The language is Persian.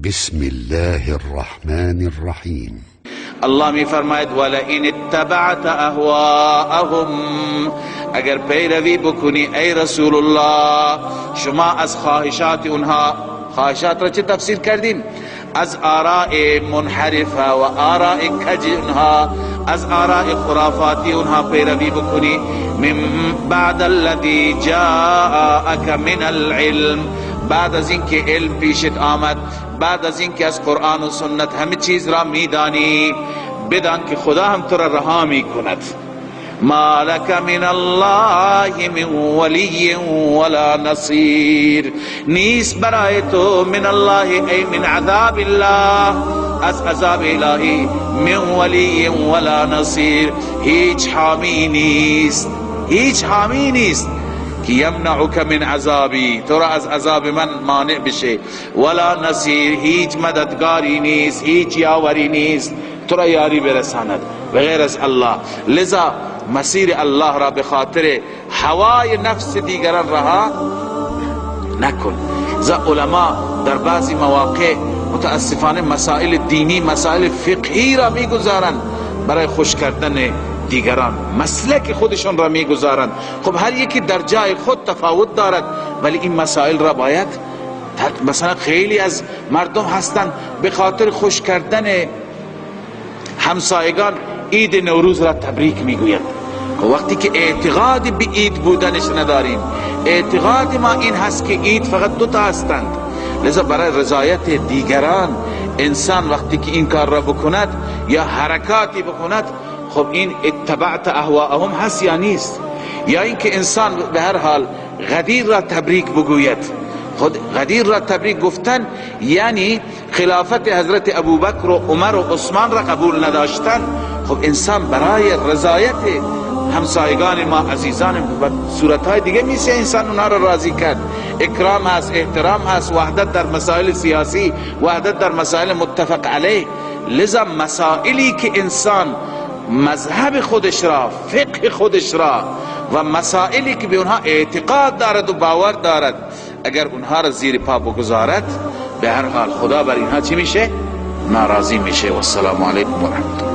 بسم الله الرحمن الرحیم. الله می فرماید ولئن اتبعت اهواءهم، اگر پیروی بکنی ای رسول الله شما از خواهشات اونها، خواهشات را چه تفسیر کردیم؟ از آراء منحرفه و آراء کج اونها، از آراء خرافاتی اونها پیروی بکنی، من بعد الذی جاءک من العلم، بعد از اینکه علم پیشت آمد، بعد از اینکه از قرآن و سنت همه چیز را میدانی، بدان که خدا هم تو را رها می کند. ما لک من الله من ولی ولا نصیر، نیست برای تو من الله ای من عذاب الله، از عذاب الهی، من ولی ولا نصیر، هیچ حامی نیست، هیچ حامی نیست که یمنعک من عذابی، تو را از عذاب من مانع بشه، ولا نصیر، هیچ مددگاری نیست، هیچ یاوری نیست تو را یاری برساند بغیر از الله. لذا مسیر الله را به خاطر هوای نفس دیگران رها نکن. لذا علما در بعضی مواقع متاسفانه مسائل دینی، مسائل فقهی را میگذارند برای خوش کردن دیگران، مسلک خودشون را میگذارند. خب هر یکی در جای خود تفاوت دارد، ولی این مسائل را باید، مثلا خیلی از مردم هستند به خاطر خوش کردن همسایگان عید نوروز را تبریک میگوید. وقتی که اعتقاد به عید بودنش نداریم، اعتقاد ما این هست که عید فقط دو تا هستند. لذا برای رضایت دیگران انسان وقتی که این کار را بکند یا حرکاتی بکند، خب این اتبعت اهواءهم هست یا نیست؟ یا اینکه انسان به هر حال غدیر را تبریک بگوید. خود غدیر را تبریک گفتن یعنی خلافت حضرت ابوبکر و عمر و عثمان را قبول نداشتن. خب انسان برای رضایت همسایگان ما، عزیزان و صورتهای دیگه میشه انسان اونها را راضی کرد. اکرام است، احترام است، وحدت در مسائل سیاسی، وحدت در مسائل متفق علیه. لذا مسائلی که انسان مذهب خودش را، فقه خودش را و مسائلی که به اونها اعتقاد دارد و باور دارد، اگر اونها را زیر پا بگذارد، به هر حال خدا بر اینها چی میشه؟ ناراضی میشه. و السلام علیکم و رحمت الله.